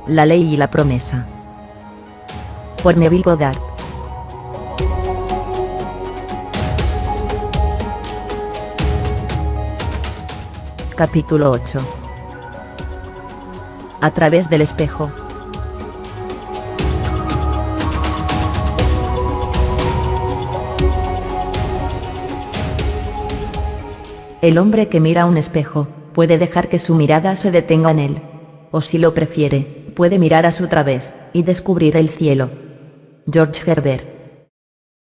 La ley y la promesa. Por Neville Goddard. Capítulo 8. A través del espejo. El hombre que mira a un espejo, puede dejar que su mirada se detenga en él. O si lo prefiere, puede mirar a su través, y descubrir el cielo. George Herbert.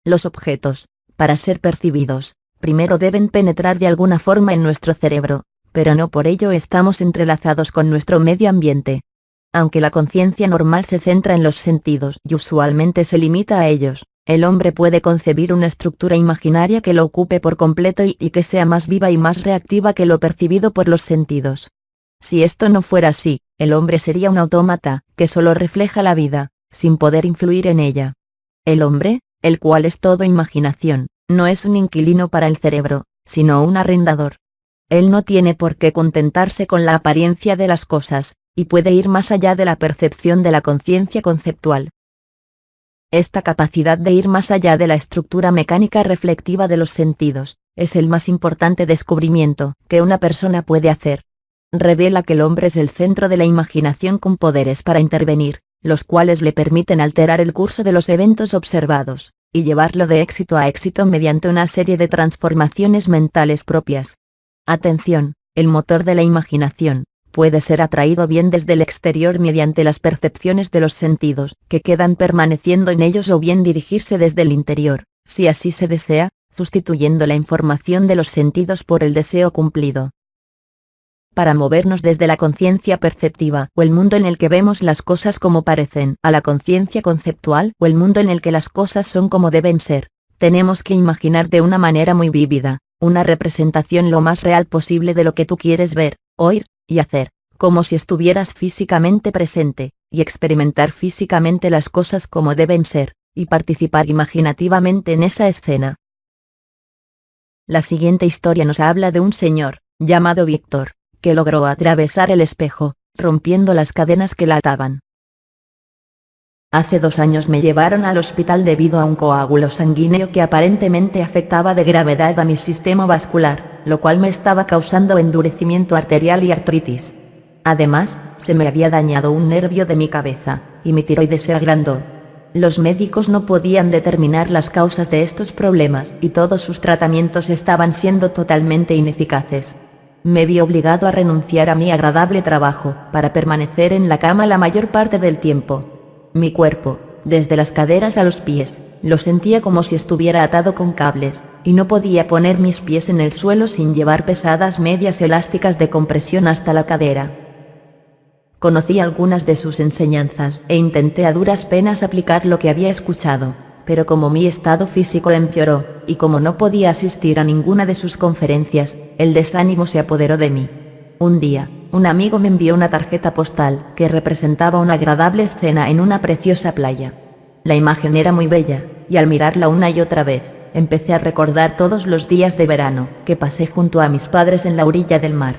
Los objetos, para ser percibidos, primero deben penetrar de alguna forma en nuestro cerebro, pero no por ello estamos entrelazados con nuestro medio ambiente. Aunque la conciencia normal se centra en los sentidos y usualmente se limita a ellos, el hombre puede concebir una estructura imaginaria que lo ocupe por completo y que sea más viva y más reactiva que lo percibido por los sentidos. Si esto no fuera así, el hombre sería un autómata, que solo refleja la vida, sin poder influir en ella. El hombre, el cual es todo imaginación, no es un inquilino para el cerebro, sino un arrendador. Él no tiene por qué contentarse con la apariencia de las cosas, y puede ir más allá de la percepción de la conciencia conceptual. Esta capacidad de ir más allá de la estructura mecánica reflectiva de los sentidos, es el más importante descubrimiento que una persona puede hacer. Revela que el hombre es el centro de la imaginación con poderes para intervenir, los cuales le permiten alterar el curso de los eventos observados, y llevarlo de éxito a éxito mediante una serie de transformaciones mentales propias. Atención, el motor de la imaginación puede ser atraído bien desde el exterior mediante las percepciones de los sentidos, que quedan permaneciendo en ellos, o bien dirigirse desde el interior, si así se desea, sustituyendo la información de los sentidos por el deseo cumplido. Para movernos desde la conciencia perceptiva, o el mundo en el que vemos las cosas como parecen, a la conciencia conceptual, o el mundo en el que las cosas son como deben ser, tenemos que imaginar de una manera muy vívida, una representación lo más real posible de lo que tú quieres ver, oír y hacer, como si estuvieras físicamente presente, y experimentar físicamente las cosas como deben ser, y participar imaginativamente en esa escena. La siguiente historia nos habla de un señor, llamado Víctor, que logró atravesar el espejo, rompiendo las cadenas que la ataban. Hace 2 años me llevaron al hospital debido a un coágulo sanguíneo que aparentemente afectaba de gravedad a mi sistema vascular, lo cual me estaba causando endurecimiento arterial y artritis. Además, se me había dañado un nervio de mi cabeza, y mi tiroides se agrandó. Los médicos no podían determinar las causas de estos problemas, y todos sus tratamientos estaban siendo totalmente ineficaces. Me vi obligado a renunciar a mi agradable trabajo, para permanecer en la cama la mayor parte del tiempo. Mi cuerpo, desde las caderas a los pies, lo sentía como si estuviera atado con cables, y no podía poner mis pies en el suelo sin llevar pesadas medias elásticas de compresión hasta la cadera. Conocí algunas de sus enseñanzas, e intenté a duras penas aplicar lo que había escuchado, pero como mi estado físico empeoró, y como no podía asistir a ninguna de sus conferencias, el desánimo se apoderó de mí. Un día, un amigo me envió una tarjeta postal que representaba una agradable escena en una preciosa playa. La imagen era muy bella, y al mirarla una y otra vez, empecé a recordar todos los días de verano que pasé junto a mis padres en la orilla del mar.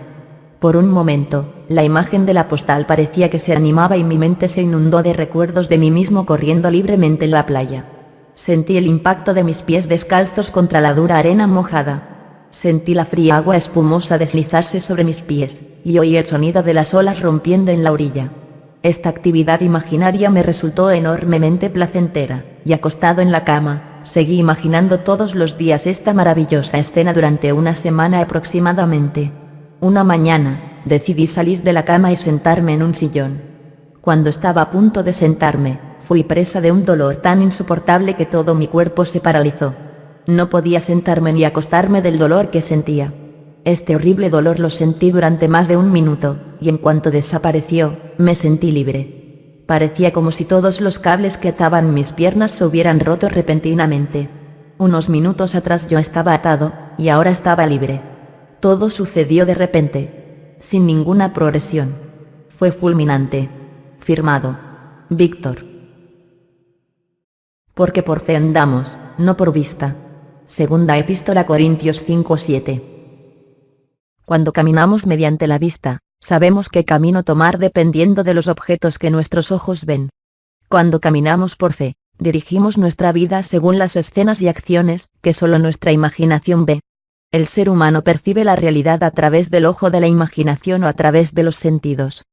Por un momento, la imagen de la postal parecía que se animaba y mi mente se inundó de recuerdos de mí mismo corriendo libremente en la playa. Sentí el impacto de mis pies descalzos contra la dura arena mojada. Sentí la fría agua espumosa deslizarse sobre mis pies, y oí el sonido de las olas rompiendo en la orilla. Esta actividad imaginaria me resultó enormemente placentera, y acostado en la cama, seguí imaginando todos los días esta maravillosa escena durante una semana aproximadamente. Una mañana, decidí salir de la cama y sentarme en un sillón. Cuando estaba a punto de sentarme, fui presa de un dolor tan insoportable que todo mi cuerpo se paralizó. No podía sentarme ni acostarme del dolor que sentía. Este horrible dolor lo sentí durante más de 1 minuto, y en cuanto desapareció, me sentí libre. Parecía como si todos los cables que ataban mis piernas se hubieran roto repentinamente. Unos minutos atrás yo estaba atado, y ahora estaba libre. Todo sucedió de repente, sin ninguna progresión. Fue fulminante. Firmado, Víctor. Porque por fe andamos, no por vista. Segunda Epístola a Corintios 5:7. Cuando caminamos mediante la vista, Sabemos qué camino tomar dependiendo de los objetos que nuestros ojos ven. Cuando caminamos por fe, dirigimos nuestra vida según las escenas y acciones que solo nuestra imaginación ve. El ser humano percibe la realidad a través del ojo de la imaginación o a través de los sentidos.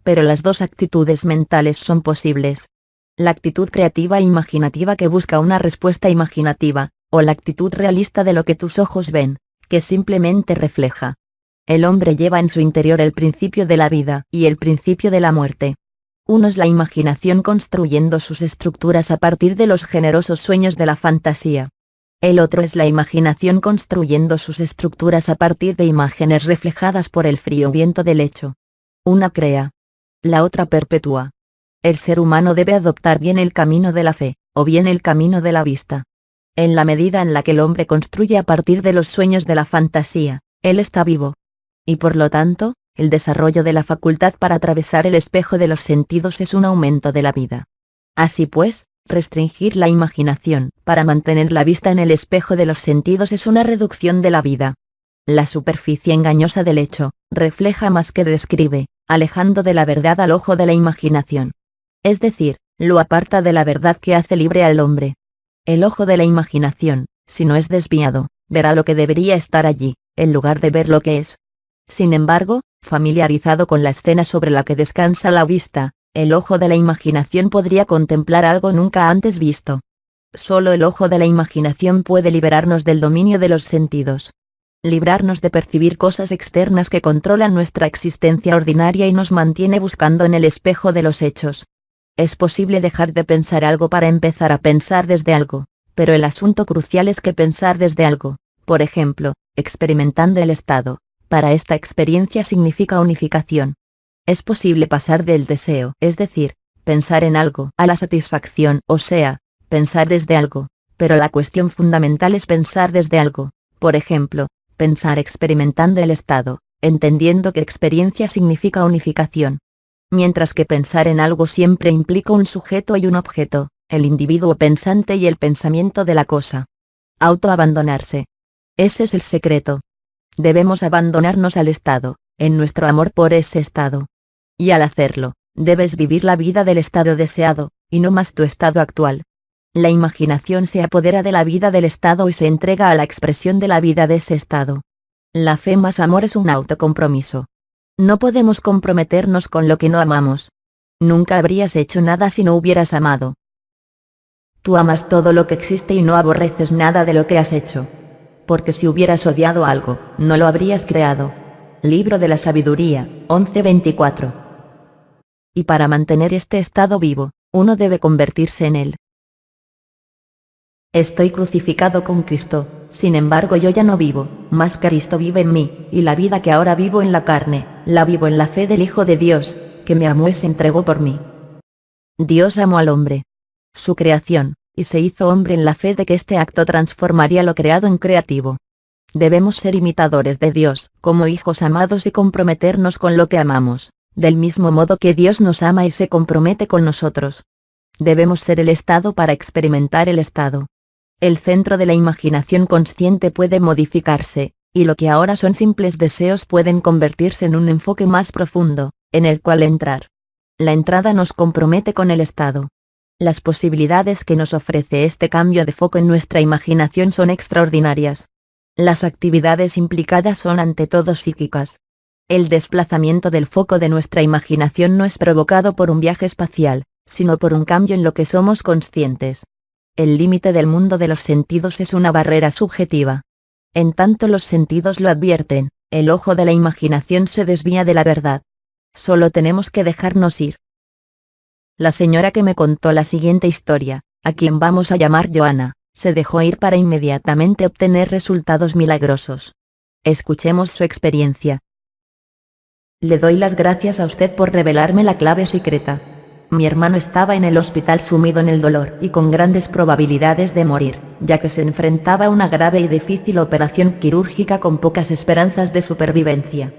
Pero las dos actitudes mentales son posibles. La actitud creativa e imaginativa que busca una respuesta imaginativa, o la actitud realista de lo que tus ojos ven, que simplemente refleja. El hombre lleva en su interior el principio de la vida y el principio de la muerte. Uno es la imaginación construyendo sus estructuras a partir de los generosos sueños de la fantasía. El otro es la imaginación construyendo sus estructuras a partir de imágenes reflejadas por el frío viento del hecho. Una crea. La otra perpetúa. El ser humano debe adoptar bien el camino de la fe, o bien el camino de la vista. En la medida en la que el hombre construye a partir de los sueños de la fantasía, él está vivo. Y por lo tanto, el desarrollo de la facultad para atravesar el espejo de los sentidos es un aumento de la vida. Así pues, restringir la imaginación para mantener la vista en el espejo de los sentidos es una reducción de la vida. La superficie engañosa del hecho refleja más que describe, alejando de la verdad al ojo de la imaginación. Es decir, lo aparta de la verdad que hace libre al hombre. El ojo de la imaginación, si no es desviado, verá lo que debería estar allí, en lugar de ver lo que es. Sin embargo, familiarizado con la escena sobre la que descansa la vista, el ojo de la imaginación podría contemplar algo nunca antes visto. Solo el ojo de la imaginación puede liberarnos del dominio de los sentidos. Librarnos de percibir cosas externas que controlan nuestra existencia ordinaria y nos mantiene buscando en el espejo de los hechos. Es posible dejar de pensar algo para empezar a pensar desde algo, pero el asunto crucial es que pensar desde algo, por ejemplo, experimentando el estado, para esta experiencia significa unificación. Es posible pasar del deseo, es decir, pensar en algo, a la satisfacción, o sea, pensar desde algo, pero la cuestión fundamental es pensar desde algo, por ejemplo, pensar experimentando el estado, entendiendo que experiencia significa unificación. Mientras que pensar en algo siempre implica un sujeto y un objeto, el individuo pensante y el pensamiento de la cosa. Autoabandonarse. Ese es el secreto. Debemos abandonarnos al estado, en nuestro amor por ese estado. Y al hacerlo, debes vivir la vida del estado deseado, y no más tu estado actual. La imaginación se apodera de la vida del estado y se entrega a la expresión de la vida de ese estado. La fe más amor es un autocompromiso. No podemos comprometernos con lo que no amamos. Nunca habrías hecho nada si no hubieras amado. Tú amas todo lo que existe y no aborreces nada de lo que has hecho. Porque si hubieras odiado algo, no lo habrías creado. Libro de la Sabiduría, 11:24. Y para mantener este estado vivo, uno debe convertirse en él. Estoy crucificado con Cristo, sin embargo yo ya no vivo, mas Cristo vive en mí, y la vida que ahora vivo en la carne, la vivo en la fe del Hijo de Dios, que me amó y se entregó por mí. Dios amó al hombre, su creación, y se hizo hombre en la fe de que este acto transformaría lo creado en creativo. Debemos ser imitadores de Dios, como hijos amados y comprometernos con lo que amamos, del mismo modo que Dios nos ama y se compromete con nosotros. Debemos ser el estado para experimentar el estado. El centro de la imaginación consciente puede modificarse, y lo que ahora son simples deseos pueden convertirse en un enfoque más profundo, en el cual entrar. La entrada nos compromete con el estado. Las posibilidades que nos ofrece este cambio de foco en nuestra imaginación son extraordinarias. Las actividades implicadas son ante todo psíquicas. El desplazamiento del foco de nuestra imaginación no es provocado por un viaje espacial, sino por un cambio en lo que somos conscientes. El límite del mundo de los sentidos es una barrera subjetiva. En tanto los sentidos lo advierten, el ojo de la imaginación se desvía de la verdad. Solo tenemos que dejarnos ir. La señora que me contó la siguiente historia, a quien vamos a llamar Joana, se dejó ir para inmediatamente obtener resultados milagrosos. Escuchemos su experiencia. Le doy las gracias a usted por revelarme la clave secreta. Mi hermano estaba en el hospital sumido en el dolor y con grandes probabilidades de morir, ya que se enfrentaba a una grave y difícil operación quirúrgica con pocas esperanzas de supervivencia.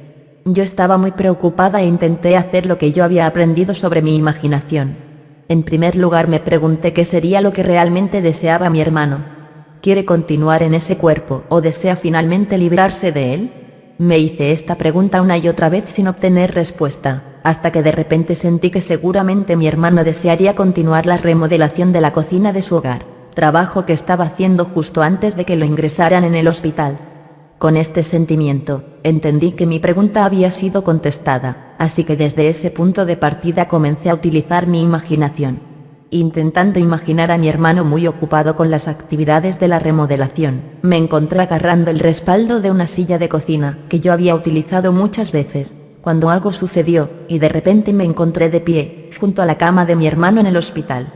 Yo estaba muy preocupada e intenté hacer lo que yo había aprendido sobre mi imaginación. En primer lugar me pregunté qué sería lo que realmente deseaba mi hermano. ¿Quiere continuar en ese cuerpo o desea finalmente librarse de él? Me hice esta pregunta una y otra vez sin obtener respuesta, hasta que de repente sentí que seguramente mi hermano desearía continuar la remodelación de la cocina de su hogar, trabajo que estaba haciendo justo antes de que lo ingresaran en el hospital. Con este sentimiento, entendí que mi pregunta había sido contestada, así que desde ese punto de partida comencé a utilizar mi imaginación. Intentando imaginar a mi hermano muy ocupado con las actividades de la remodelación, me encontré agarrando el respaldo de una silla de cocina que yo había utilizado muchas veces, cuando algo sucedió, y de repente me encontré de pie, junto a la cama de mi hermano en el hospital.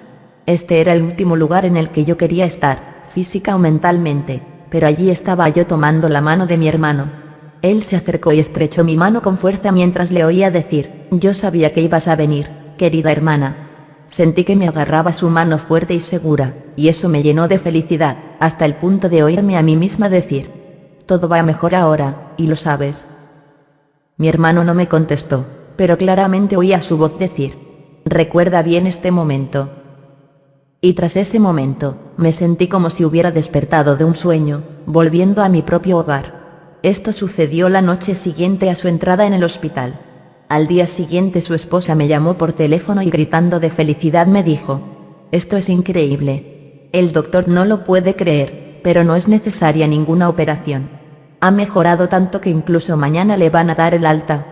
Este era el último lugar en el que yo quería estar, física o mentalmente, pero allí estaba yo tomando la mano de mi hermano. Él se acercó y estrechó mi mano con fuerza mientras le oía decir: «Yo sabía que ibas a venir, querida hermana». Sentí que me agarraba su mano fuerte y segura, y eso me llenó de felicidad, hasta el punto de oírme a mí misma decir: «Todo va mejor ahora, y lo sabes». Mi hermano no me contestó, pero claramente oía su voz decir: «Recuerda bien este momento». Y tras ese momento, me sentí como si hubiera despertado de un sueño, volviendo a mi propio hogar. Esto sucedió la noche siguiente a su entrada en el hospital. Al día siguiente su esposa me llamó por teléfono y gritando de felicidad me dijo: «Esto es increíble. El doctor no lo puede creer, pero no es necesaria ninguna operación. Ha mejorado tanto que incluso mañana le van a dar el alta».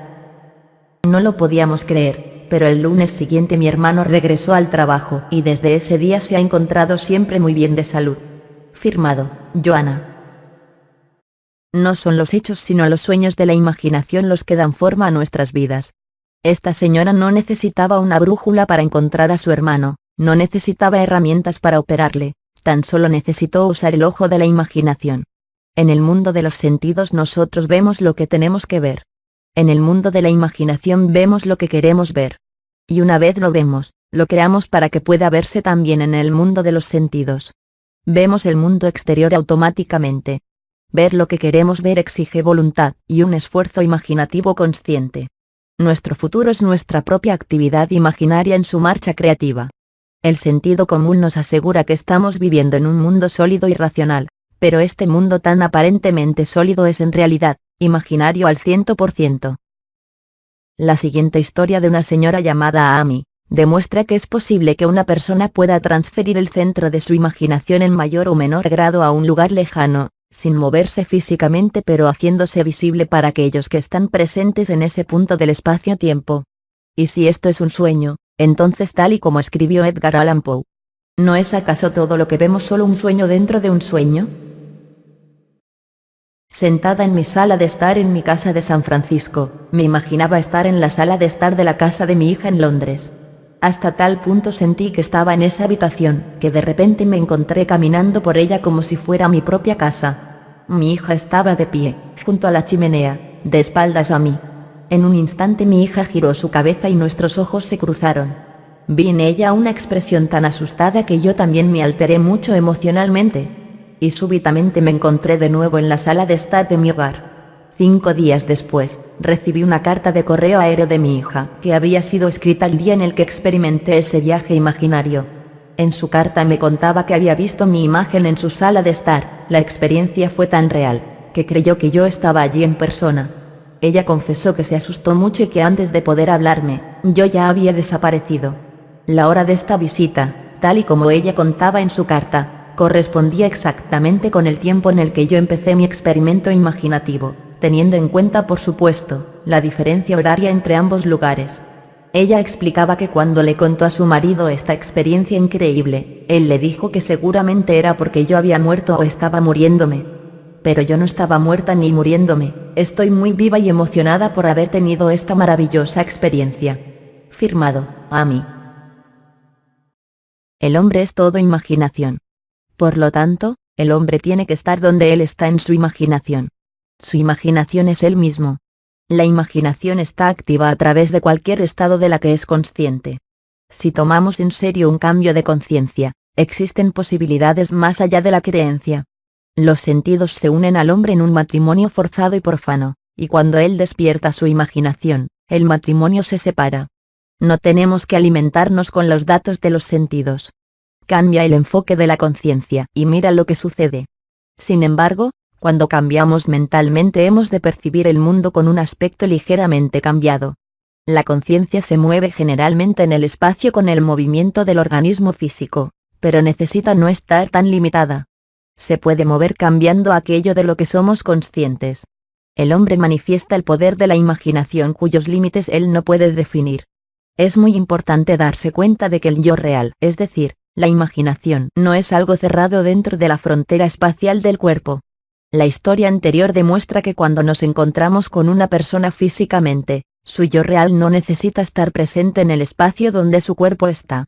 No lo podíamos creer, pero el lunes siguiente mi hermano regresó al trabajo y desde ese día se ha encontrado siempre muy bien de salud. Firmado, Joana. No son los hechos sino los sueños de la imaginación los que dan forma a nuestras vidas. Esta señora no necesitaba una brújula para encontrar a su hermano, no necesitaba herramientas para operarle, tan solo necesitó usar el ojo de la imaginación. En el mundo de los sentidos nosotros vemos lo que tenemos que ver. En el mundo de la imaginación vemos lo que queremos ver. Y una vez lo vemos, lo creamos para que pueda verse también en el mundo de los sentidos. Vemos el mundo exterior automáticamente. Ver lo que queremos ver exige voluntad y un esfuerzo imaginativo consciente. Nuestro futuro es nuestra propia actividad imaginaria en su marcha creativa. El sentido común nos asegura que estamos viviendo en un mundo sólido y racional, pero este mundo tan aparentemente sólido es en realidad imaginario al 100%. La siguiente historia de una señora llamada Amy demuestra que es posible que una persona pueda transferir el centro de su imaginación en mayor o menor grado a un lugar lejano, sin moverse físicamente pero haciéndose visible para aquellos que están presentes en ese punto del espacio-tiempo. Y si esto es un sueño, entonces tal y como escribió Edgar Allan Poe, ¿no es acaso todo lo que vemos solo un sueño dentro de un sueño? Sentada en mi sala de estar en mi casa de San Francisco, me imaginaba estar en la sala de estar de la casa de mi hija en Londres. Hasta tal punto sentí que estaba en esa habitación, que de repente me encontré caminando por ella como si fuera mi propia casa. Mi hija estaba de pie, junto a la chimenea, de espaldas a mí. En un instante mi hija giró su cabeza y nuestros ojos se cruzaron. Vi en ella una expresión tan asustada que yo también me alteré mucho emocionalmente. Y súbitamente me encontré de nuevo en la sala de estar de mi hogar. 5 días después, recibí una carta de correo aéreo de mi hija, que había sido escrita el día en el que experimenté ese viaje imaginario. En su carta me contaba que había visto mi imagen en su sala de estar. La experiencia fue tan real, que creyó que yo estaba allí en persona. Ella confesó que se asustó mucho y que antes de poder hablarme, yo ya había desaparecido. La hora de esta visita, tal y como ella contaba en su carta, correspondía exactamente con el tiempo en el que yo empecé mi experimento imaginativo, teniendo en cuenta por supuesto, la diferencia horaria entre ambos lugares. Ella explicaba que cuando le contó a su marido esta experiencia increíble, él le dijo que seguramente era porque yo había muerto o estaba muriéndome. Pero yo no estaba muerta ni muriéndome, estoy muy viva y emocionada por haber tenido esta maravillosa experiencia. Firmado, Amy. El hombre es todo imaginación. Por lo tanto, el hombre tiene que estar donde él está en su imaginación. Su imaginación es él mismo. La imaginación está activa a través de cualquier estado de la que es consciente. Si tomamos en serio un cambio de conciencia, existen posibilidades más allá de la creencia. Los sentidos se unen al hombre en un matrimonio forzado y profano, y cuando él despierta su imaginación, el matrimonio se separa. No tenemos que alimentarnos con los datos de los sentidos. Cambia el enfoque de la conciencia y mira lo que sucede. Sin embargo, Cuando cambiamos mentalmente hemos de percibir el mundo con un aspecto ligeramente cambiado. La conciencia se mueve generalmente en el espacio con el movimiento del organismo físico, pero necesita no estar tan limitada. Se puede mover cambiando aquello de lo que somos conscientes. El hombre manifiesta el poder de la imaginación cuyos límites él no puede definir. Es muy importante darse cuenta de que el yo real, es decir, la imaginación, no es algo cerrado dentro de la frontera espacial del cuerpo. La historia anterior demuestra que cuando nos encontramos con una persona físicamente, su yo real no necesita estar presente en el espacio donde su cuerpo está.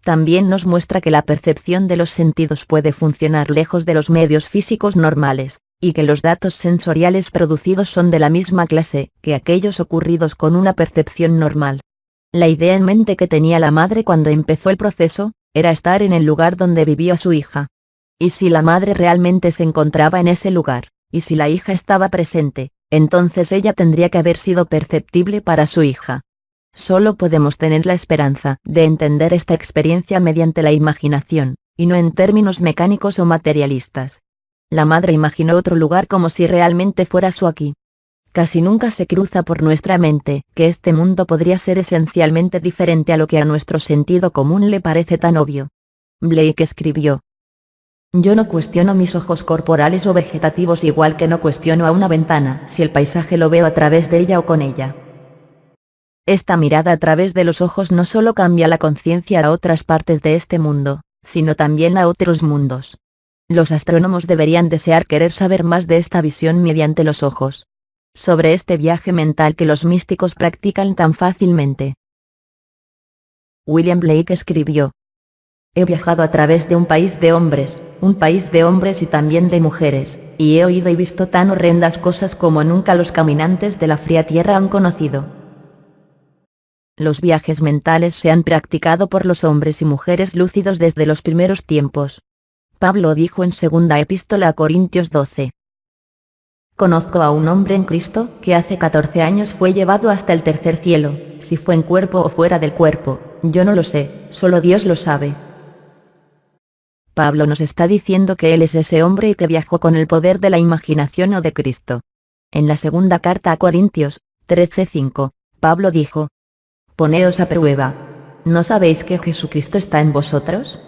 También nos muestra que la percepción de los sentidos puede funcionar lejos de los medios físicos normales, y que los datos sensoriales producidos son de la misma clase que aquellos ocurridos con una percepción normal. La idea en mente que tenía la madre cuando empezó el proceso, era estar en el lugar donde vivía su hija. Y si la madre realmente se encontraba en ese lugar, y si la hija estaba presente, entonces ella tendría que haber sido perceptible para su hija. Solo podemos tener la esperanza de entender esta experiencia mediante la imaginación, y no en términos mecánicos o materialistas. La madre imaginó otro lugar como si realmente fuera su aquí. Casi nunca se cruza por nuestra mente que este mundo podría ser esencialmente diferente a lo que a nuestro sentido común le parece tan obvio. Blake escribió: yo no cuestiono mis ojos corporales o vegetativos igual que no cuestiono a una ventana si el paisaje lo veo a través de ella o con ella. Esta mirada a través de los ojos no solo cambia la conciencia a otras partes de este mundo, sino también a otros mundos. Los astrónomos deberían desear querer saber más de esta visión mediante los ojos. Sobre este viaje mental que los místicos practican tan fácilmente. William Blake escribió: he viajado a través de un país de hombres y también de mujeres, y he oído y visto tan horrendas cosas como nunca los caminantes de la fría tierra han conocido. Los viajes mentales se han practicado por los hombres y mujeres lúcidos desde los primeros tiempos. Pablo dijo en segunda epístola a Corintios 12. Conozco a un hombre en Cristo que hace 14 años fue llevado hasta el tercer cielo, si fue en cuerpo o fuera del cuerpo, yo no lo sé, solo Dios lo sabe. Pablo nos está diciendo que él es ese hombre y que viajó con el poder de la imaginación o de Cristo. En la segunda carta a Corintios, 13:5, Pablo dijo: poneos a prueba. ¿No sabéis que Jesucristo está en vosotros?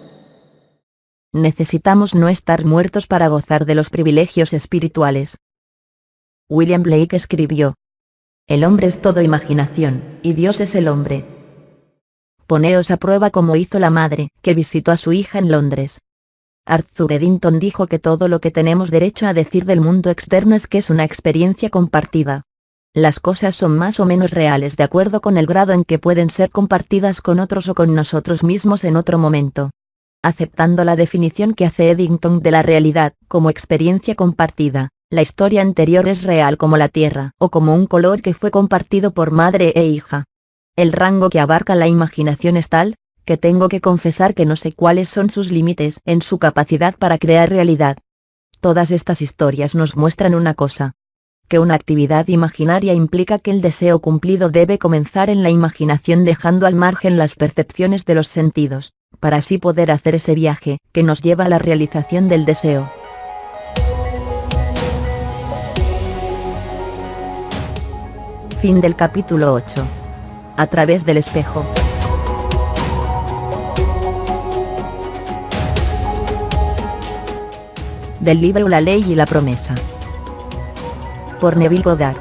Necesitamos no estar muertos para gozar de los privilegios espirituales. William Blake escribió: el hombre es todo imaginación, y Dios es el hombre. Poneos a prueba como hizo la madre, que visitó a su hija en Londres. Arthur Eddington dijo que todo lo que tenemos derecho a decir del mundo externo es que es una experiencia compartida. Las cosas son más o menos reales de acuerdo con el grado en que pueden ser compartidas con otros o con nosotros mismos en otro momento. Aceptando la definición que hace Eddington de la realidad como experiencia compartida, la historia anterior es real como la tierra o como un color que fue compartido por madre e hija. El rango que abarca la imaginación es tal, que tengo que confesar que no sé cuáles son sus límites en su capacidad para crear realidad. Todas estas historias nos muestran una cosa: que una actividad imaginaria implica que el deseo cumplido debe comenzar en la imaginación dejando al margen las percepciones de los sentidos, para así poder hacer ese viaje que nos lleva a la realización del deseo. Fin del capítulo 8. A través del espejo. Del libro La ley y la promesa. Por Neville Goddard.